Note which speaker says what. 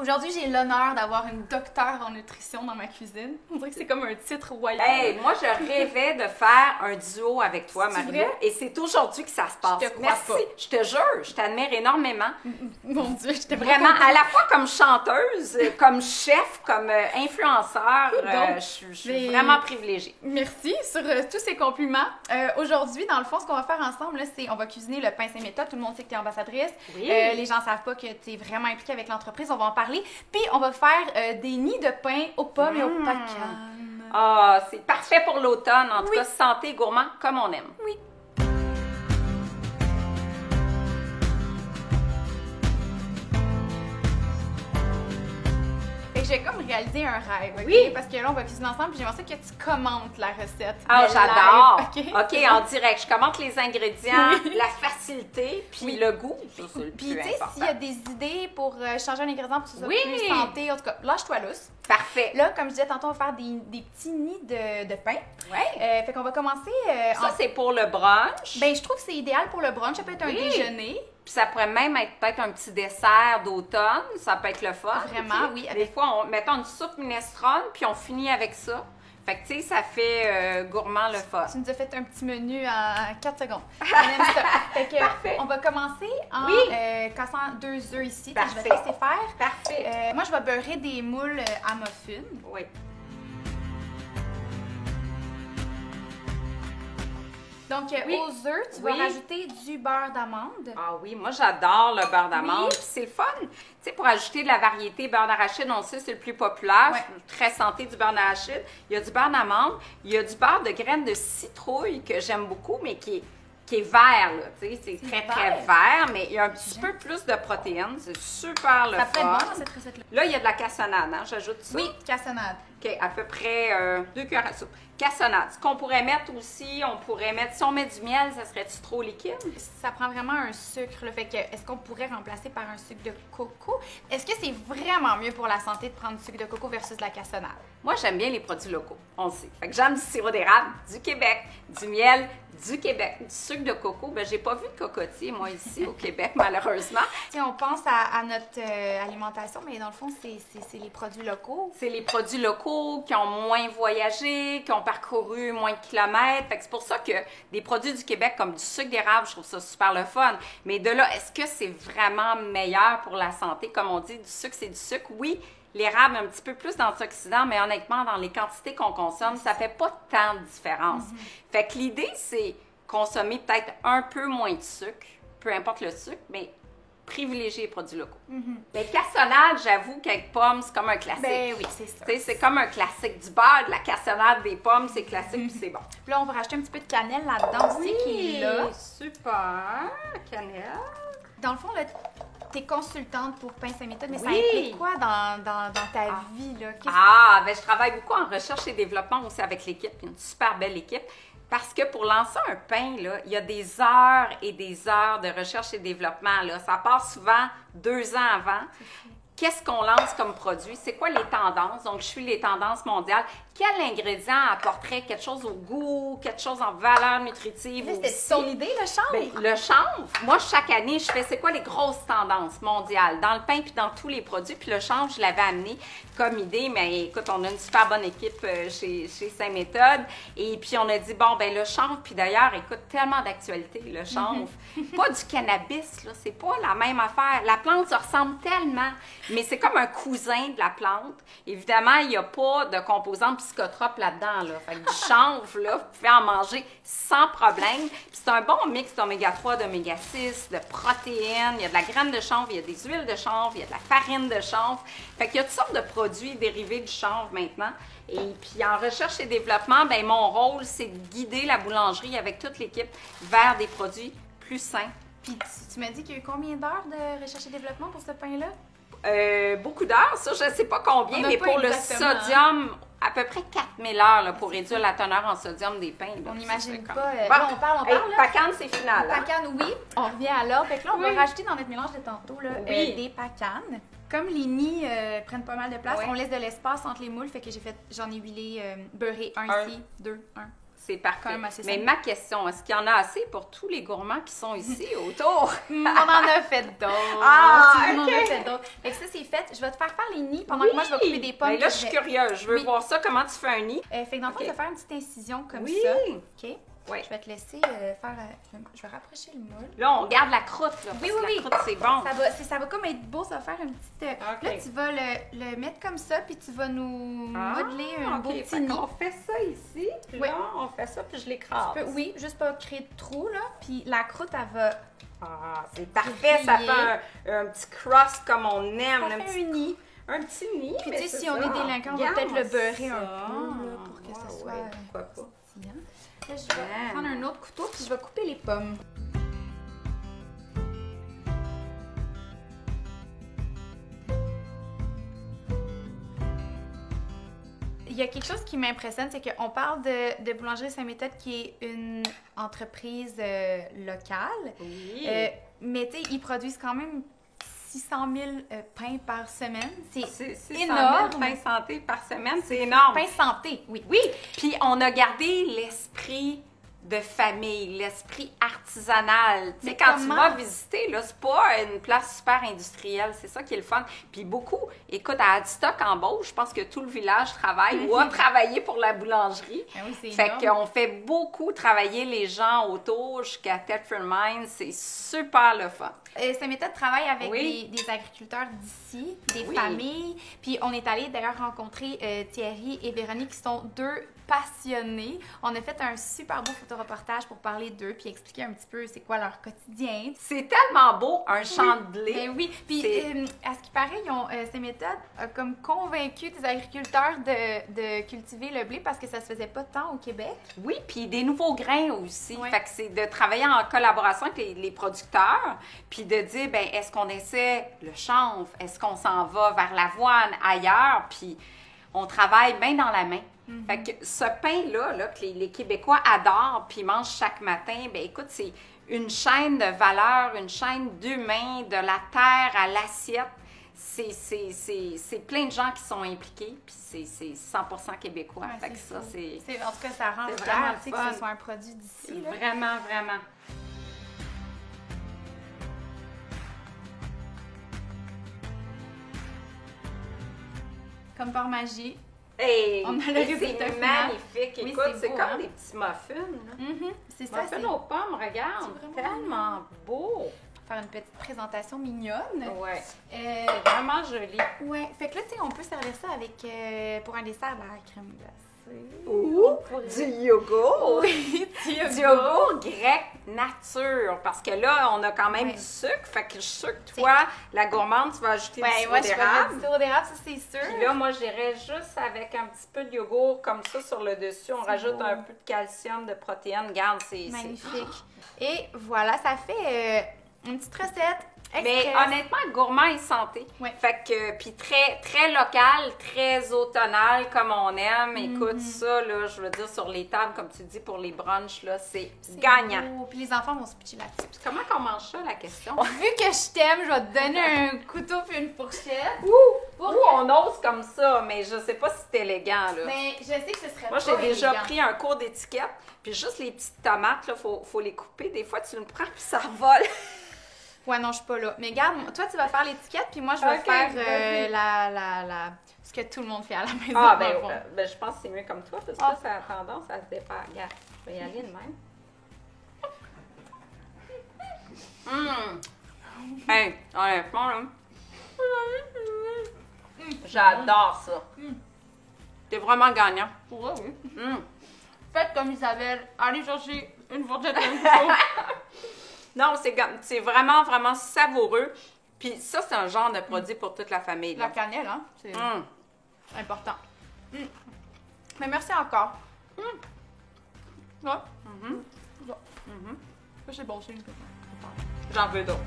Speaker 1: Aujourd'hui, j'ai l'honneur d'avoir une docteure en nutrition dans ma cuisine. On dirait que c'est comme un titre royal.
Speaker 2: Hey, moi, je rêvais de faire un duo avec toi,
Speaker 1: C'est
Speaker 2: Marie.
Speaker 1: vrai?
Speaker 2: Et c'est aujourd'hui que ça se passe.
Speaker 1: Je te crois
Speaker 2: Merci.
Speaker 1: pas.
Speaker 2: Je te jure, je t'admire énormément.
Speaker 1: Mon Dieu, j'étais
Speaker 2: Vraiment, à la fois comme chanteuse, comme chef, comme influenceur, je suis vraiment privilégiée.
Speaker 1: Merci sur tous ces compliments. Aujourd'hui, dans le fond, ce qu'on va faire ensemble, là, c'est on va cuisiner le pain Saint-Méthode. Tout le monde sait que tu es ambassadrice.
Speaker 2: Oui.
Speaker 1: Les gens ne savent pas que tu es vraiment impliquée avec l'entreprise. On va en parler. Puis, on va faire des nids de pain aux pommes et aux pacanes.
Speaker 2: Ah, c'est parfait pour l'automne. En tout
Speaker 1: Oui.
Speaker 2: cas, santé et gourmand comme on aime.
Speaker 1: Oui. Fait que j'ai comme réalisé un rêve, OK?
Speaker 2: Oui.
Speaker 1: Parce que là, on va cuisiner ensemble, puis j'aimerais ça que tu commentes la recette.
Speaker 2: Ah,
Speaker 1: le
Speaker 2: j'adore!
Speaker 1: live,
Speaker 2: OK, en direct. Je commente les ingrédients,
Speaker 1: Oui.
Speaker 2: la facilité, puis
Speaker 1: Oui.
Speaker 2: le goût. Ça, c'est le
Speaker 1: Puis,
Speaker 2: plus
Speaker 1: tu sais,
Speaker 2: important.
Speaker 1: s'il y a des idées pour changer un ingrédient pour que ce soit
Speaker 2: Oui.
Speaker 1: plus santé, en tout cas, lâche-toi lousse.
Speaker 2: Parfait.
Speaker 1: Là, comme je disais tantôt, on va faire des petits nids de pain.
Speaker 2: Ouais.
Speaker 1: Fait qu'on va commencer
Speaker 2: Ça, c'est pour le brunch.
Speaker 1: Ben, je trouve que c'est idéal pour le brunch. Ça peut être un
Speaker 2: Oui.
Speaker 1: déjeuner.
Speaker 2: Puis ça pourrait même être peut-être un petit dessert d'automne. Ça peut être le fun.
Speaker 1: Vraiment,
Speaker 2: tu sais.
Speaker 1: oui,
Speaker 2: Des
Speaker 1: avec-
Speaker 2: fois, mettons une soupe minestrone, puis on finit avec ça. Fait que, tu sais, ça fait gourmand le fun.
Speaker 1: Tu nous as fait un petit menu en 4 secondes. On aime ça. Fait que,
Speaker 2: Parfait.
Speaker 1: on va commencer en
Speaker 2: Oui.
Speaker 1: cassant 2 œufs ici.
Speaker 2: Parfait.
Speaker 1: Je vais te laisser faire.
Speaker 2: Parfait.
Speaker 1: Moi, je vais beurrer des moules à muffins.
Speaker 2: Oui.
Speaker 1: Donc,
Speaker 2: Oui.
Speaker 1: aux œufs, tu vas
Speaker 2: Oui.
Speaker 1: rajouter du beurre d'amande.
Speaker 2: Ah oui, moi j'adore le beurre d'amande.
Speaker 1: Oui.
Speaker 2: Puis c'est le fun. Tu sais, pour ajouter de la variété, beurre d'arachide, on sait c'est le plus populaire.
Speaker 1: Ouais.
Speaker 2: C'est très santé du beurre d'arachide. Il y a du beurre d'amande, il y a du beurre de graines de citrouille que j'aime beaucoup, mais qui est vert, là. Tu sais, c'est très, très
Speaker 1: vert.
Speaker 2: vert, mais il y a un petit peu plus de protéines. C'est super le
Speaker 1: Ça peut être
Speaker 2: fun.
Speaker 1: bon dans cette recette-là.
Speaker 2: Là, il y a de la cassonade, hein? J'ajoute ça.
Speaker 1: Oui, cassonade.
Speaker 2: OK, à peu près 2 cuillères à soupe. Cassonade. Ce qu'on pourrait mettre aussi, si on met du miel, ça serait-tu trop liquide?
Speaker 1: Ça prend vraiment un sucre. Là. Fait que, est-ce qu'on pourrait remplacer par un sucre de coco? Est-ce que c'est vraiment mieux pour la santé de prendre du sucre de coco versus de la cassonade?
Speaker 2: Moi, j'aime bien les produits locaux, on le sait. Fait que j'aime du sirop d'érable, du Québec, du miel, du Québec, du sucre de coco. Ben, j'ai pas vu de cocotier, moi, ici au Québec, malheureusement.
Speaker 1: Si on pense à notre alimentation, mais dans le fond, c'est les produits locaux.
Speaker 2: C'est les produits locaux qui ont moins voyagé, qui ont parcouru moins de kilomètres. Fait que c'est pour ça que des produits du Québec comme du sucre d'érable, je trouve ça super le fun. Mais de là, est-ce que c'est vraiment meilleur pour la santé? Comme on dit, du sucre, c'est du sucre. Oui, l'érable a un petit peu plus d'antioxydants, mais honnêtement, dans les quantités qu'on consomme, ça fait pas tant de différence. Fait que l'idée, c'est consommer peut-être un peu moins de sucre, peu importe le sucre, mais privilégier les produits locaux. Mais cassonade, j'avoue qu'avec pommes, c'est comme un classique.
Speaker 1: Ben oui, c'est ça.
Speaker 2: Tu sais, c'est comme un classique du beurre, de la cassonade, des pommes, c'est classique puis c'est bon.
Speaker 1: Puis là, on va rajouter un petit peu de cannelle là-dedans aussi qui est là.
Speaker 2: Super, cannelle.
Speaker 1: Dans le fond, là, t'es consultante pour Pain Saint-Méthode, mais ça
Speaker 2: Oui.
Speaker 1: implique quoi dans ta vie, là?
Speaker 2: Ben je travaille beaucoup en recherche et développement aussi avec l'équipe, une super belle équipe. Parce que pour lancer un pain, là, il y a des heures et des heures de recherche et développement. Là. Ça part souvent 2 ans avant. Qu'est-ce qu'on lance comme produit? C'est quoi les tendances? Donc, je suis les tendances mondiales. Quel ingrédient apporterait quelque chose au goût, quelque chose en valeur nutritive?
Speaker 1: Là, c'était
Speaker 2: aussi?
Speaker 1: ton idée, le chanvre?
Speaker 2: Ben, le chanvre, moi, chaque année, je fais c'est quoi les grosses tendances mondiales dans le pain puis dans tous les produits. Puis le chanvre, je l'avais amené comme idée, mais écoute, on a une super bonne équipe chez Saint-Méthode. Et puis, on a dit, bon, ben le chanvre, puis d'ailleurs, écoute, tellement d'actualité, le chanvre. Pas du cannabis, là, c'est pas la même affaire. La plante se ressemble tellement, mais c'est comme un cousin de la plante. Évidemment, il n'y a pas de composants psychotropes là-dedans, là. Fait que du chanvre, là, vous pouvez en manger sans problème. Puis c'est un bon mix d'oméga 3, d'oméga 6, de protéines. Il y a de la graine de chanvre, il y a des huiles de chanvre, il y a de la farine de chanvre. Fait qu'il y a toutes sortes de produits dérivés du chanvre maintenant. Et puis en recherche et développement, ben mon rôle, c'est de guider la boulangerie avec toute l'équipe vers des produits plus sains.
Speaker 1: Puis tu m'as dit qu'il y a eu combien d'heures de recherche et développement pour ce pain-là?
Speaker 2: Beaucoup d'heures, ça, je ne sais pas combien,
Speaker 1: On a
Speaker 2: mais
Speaker 1: pas
Speaker 2: pour le
Speaker 1: exactement,
Speaker 2: sodium, à peu près 4000 heures là, pour réduire la teneur en sodium des pains. Là.
Speaker 1: On
Speaker 2: Ça,
Speaker 1: n'imagine
Speaker 2: c'est
Speaker 1: pas.
Speaker 2: comme-
Speaker 1: Là, on parle,
Speaker 2: Hey,
Speaker 1: là.
Speaker 2: pacane, c'est final. hein?
Speaker 1: Pacane, oui. On revient à l'ordre. Fait que là, on
Speaker 2: Oui.
Speaker 1: va rajouter dans notre mélange de tantôt là,
Speaker 2: Oui.
Speaker 1: des pacanes. Comme les nids prennent pas mal de place,
Speaker 2: Oui.
Speaker 1: on laisse de l'espace entre les moules. Fait que j'en ai huilé, beurré un
Speaker 2: Un.
Speaker 1: ici, 2, 1.
Speaker 2: C'est parfait.
Speaker 1: Quand même assez
Speaker 2: Mais
Speaker 1: simple.
Speaker 2: ma question, est-ce qu'il y en a assez pour tous les gourmands qui sont ici autour?
Speaker 1: On en a fait d'autres.
Speaker 2: Ah,
Speaker 1: On en a
Speaker 2: ok.
Speaker 1: fait d'autres. Fait que ça, c'est fait. Je vais te faire les nids pendant que moi, je vais couper des pommes.
Speaker 2: Mais là,
Speaker 1: que
Speaker 2: je suis
Speaker 1: vais-
Speaker 2: curieuse. Je veux
Speaker 1: Oui.
Speaker 2: voir ça, comment tu fais un nid.
Speaker 1: Fait que dans le fond,
Speaker 2: Ok.
Speaker 1: je vais faire une petite incision comme
Speaker 2: Oui.
Speaker 1: ça. OK?
Speaker 2: Oui.
Speaker 1: Je vais te laisser faire... je vais rapprocher le moule.
Speaker 2: Là, on regarde la croûte, là.
Speaker 1: Oui,
Speaker 2: parce que
Speaker 1: oui,
Speaker 2: la
Speaker 1: oui.
Speaker 2: croûte, c'est bon.
Speaker 1: Ça va comme être beau, ça va faire une petite...
Speaker 2: Ok.
Speaker 1: Là, tu vas le mettre comme ça, puis tu vas nous modeler un beau
Speaker 2: OK.
Speaker 1: petit nid.
Speaker 2: On fait ça ici, puis
Speaker 1: Oui.
Speaker 2: là, on fait ça, puis je l'écrase.
Speaker 1: Oui, juste pas créer de trou, là. Puis la croûte, elle va...
Speaker 2: Ah, c'est parfait. Ça fait un petit crust comme on aime.
Speaker 1: Ça
Speaker 2: un
Speaker 1: fait
Speaker 2: petit,
Speaker 1: un nid.
Speaker 2: un petit nid.
Speaker 1: Puis
Speaker 2: mais
Speaker 1: tu sais,
Speaker 2: c'est
Speaker 1: si on
Speaker 2: ça.
Speaker 1: est délinquant, on va
Speaker 2: Regarde
Speaker 1: peut-être le beurrer
Speaker 2: ça.
Speaker 1: un peu, là, pour que ça soit...
Speaker 2: Ouais, pourquoi pas.
Speaker 1: croustillant. Là, je vais prendre un autre couteau, puis je vais couper les pommes. Il y a quelque chose qui m'impressionne, c'est qu'on parle de Boulangerie Sainte-Méthode qui est une entreprise locale.
Speaker 2: Oui.
Speaker 1: Mais tu sais, ils produisent quand même 600 000 pains par semaine. C'est
Speaker 2: énorme.
Speaker 1: énorme.
Speaker 2: Pain santé par semaine, c'est énorme.
Speaker 1: Pain santé, oui.
Speaker 2: Oui, puis on a gardé l'esprit de famille, l'esprit artisanal. Tu sais,
Speaker 1: Mais
Speaker 2: quand tu
Speaker 1: comment?
Speaker 2: vas visiter, là, c'est pas une place super industrielle, c'est ça qui est le fun. Puis beaucoup, écoute, à Adstock, en Beauce, je pense que tout le village travaille ou a travaillé pour la boulangerie.
Speaker 1: Ah oui, c'est
Speaker 2: Fait
Speaker 1: énorme.
Speaker 2: qu'on fait beaucoup travailler les gens autour jusqu'à Thetford Mines, c'est super le fun.
Speaker 1: Sainte-Méthode travaille avec
Speaker 2: Oui.
Speaker 1: des agriculteurs d'ici, des
Speaker 2: Oui.
Speaker 1: familles. Puis on est allé d'ailleurs rencontrer Thierry et Véronique qui sont deux passionnés. On a fait un super beau photoreportage pour parler d'eux puis expliquer un petit peu c'est quoi leur quotidien.
Speaker 2: C'est tellement beau, un champ de blé.
Speaker 1: Ben oui, puis
Speaker 2: C'est-
Speaker 1: à ce qui paraît, ils ont, Sainte-Méthode a comme convaincu des agriculteurs de cultiver le blé parce que ça se faisait pas tant au Québec.
Speaker 2: Oui, puis des nouveaux grains aussi.
Speaker 1: Ouais.
Speaker 2: Fait que c'est de travailler en collaboration avec les producteurs, puis de dire, ben est-ce qu'on essaie le chanvre? Est-ce qu'on s'en va vers l'avoine, ailleurs? Puis on travaille main dans la main. Fait que ce pain-là, là, que les Québécois adorent puis mangent chaque matin, ben écoute, c'est une chaîne de valeur, une chaîne d'humains, de la terre à l'assiette. C'est plein de gens qui sont impliqués, puis c'est 100% québécois.
Speaker 1: Ouais,
Speaker 2: fait que
Speaker 1: c'est
Speaker 2: ça,
Speaker 1: fou.
Speaker 2: c'est
Speaker 1: En tout cas, ça rend
Speaker 2: c'est
Speaker 1: vraiment
Speaker 2: vraiment
Speaker 1: tu sais,
Speaker 2: fun.
Speaker 1: que ce soit un produit d'ici. là.
Speaker 2: vraiment, vraiment.
Speaker 1: Comme par magie.
Speaker 2: Hey,
Speaker 1: On a le
Speaker 2: et
Speaker 1: résultat
Speaker 2: c'est
Speaker 1: final.
Speaker 2: magnifique.
Speaker 1: Oui,
Speaker 2: Écoute,
Speaker 1: c'est
Speaker 2: c'est
Speaker 1: beau,
Speaker 2: comme
Speaker 1: hein?
Speaker 2: des petits muffins. Là.
Speaker 1: C'est ça,
Speaker 2: Muffins
Speaker 1: c'est
Speaker 2: aux pommes, regarde.
Speaker 1: C'est vraiment
Speaker 2: Tellement beau.
Speaker 1: faire une petite présentation mignonne.
Speaker 2: Ouais.
Speaker 1: Euh,
Speaker 2: Vraiment joli.
Speaker 1: ouais, fait que là, tu sais, on peut servir ça avec, pour un dessert, de la crème glacée.
Speaker 2: Ou du yogourt.
Speaker 1: Oui,
Speaker 2: Du yogourt grec nature. Parce que là, on a quand même
Speaker 1: Ouais.
Speaker 2: du sucre. Fait que je suis sûre que toi, la gourmande, tu vas ajouter du
Speaker 1: Ouais,
Speaker 2: sirop
Speaker 1: moi, je vais mettre
Speaker 2: d'érable.
Speaker 1: du sirop d'érable, ça, c'est sûr.
Speaker 2: Puis là, moi, j'irais juste avec un petit peu de yogourt comme ça sur le dessus. On
Speaker 1: C'est
Speaker 2: rajoute
Speaker 1: beau.
Speaker 2: un peu de calcium, de protéines. Regarde, c'est...
Speaker 1: Magnifique. Et voilà, ça fait une petite recette.
Speaker 2: Mais
Speaker 1: express.
Speaker 2: honnêtement, gourmand et santé.
Speaker 1: Ouais.
Speaker 2: Fait que, puis très, très local, très automnal comme on aime. Écoute,
Speaker 1: Mhm.
Speaker 2: ça, là, je veux dire, sur les tables, comme tu dis, pour les brunchs, là, c'est
Speaker 1: C'est
Speaker 2: gagnant.
Speaker 1: beau. Puis les enfants vont se pitcher là-dessus.
Speaker 2: Puis comment qu'on mange ça, la question?
Speaker 1: Vu que je t'aime, je vais te donner un couteau puis une fourchette.
Speaker 2: Ou on ose comme ça, mais je sais pas si c'est élégant, là.
Speaker 1: Mais je sais que ce serait
Speaker 2: Moi,
Speaker 1: pas
Speaker 2: j'ai déjà
Speaker 1: élégant.
Speaker 2: pris un cours d'étiquette, puis juste les petites tomates, là, faut les couper. Des fois, tu le prends, puis ça vole.
Speaker 1: Ouais, non, je suis pas là. Mais regarde, toi, tu vas faire l'étiquette, puis moi, je vais
Speaker 2: Ok,
Speaker 1: faire
Speaker 2: vas-y.
Speaker 1: ce que tout le monde fait à la maison.
Speaker 2: Ah,
Speaker 1: dans le fond.
Speaker 2: ben, je pense que c'est mieux comme toi, parce que
Speaker 1: Ah.
Speaker 2: là, ça a tendance à se défaire. Regarde, je vais y aller de même. Hey, honnêtement, là, j'adore ça. T'es vraiment gagnant.
Speaker 1: Pour vrai, oui.
Speaker 2: Hum.
Speaker 1: Faites comme Isabelle. Allez chercher une fourchette et un couteau.
Speaker 2: Non, c'est vraiment, vraiment savoureux. Puis ça, c'est un genre de produit pour toute la famille.
Speaker 1: La
Speaker 2: Là.
Speaker 1: cannelle, hein? C'est
Speaker 2: Hum.
Speaker 1: important. Mais merci encore. Ouais.
Speaker 2: Mhm.
Speaker 1: Ça, c'est bon, c'est une
Speaker 2: J'en veux d'autres.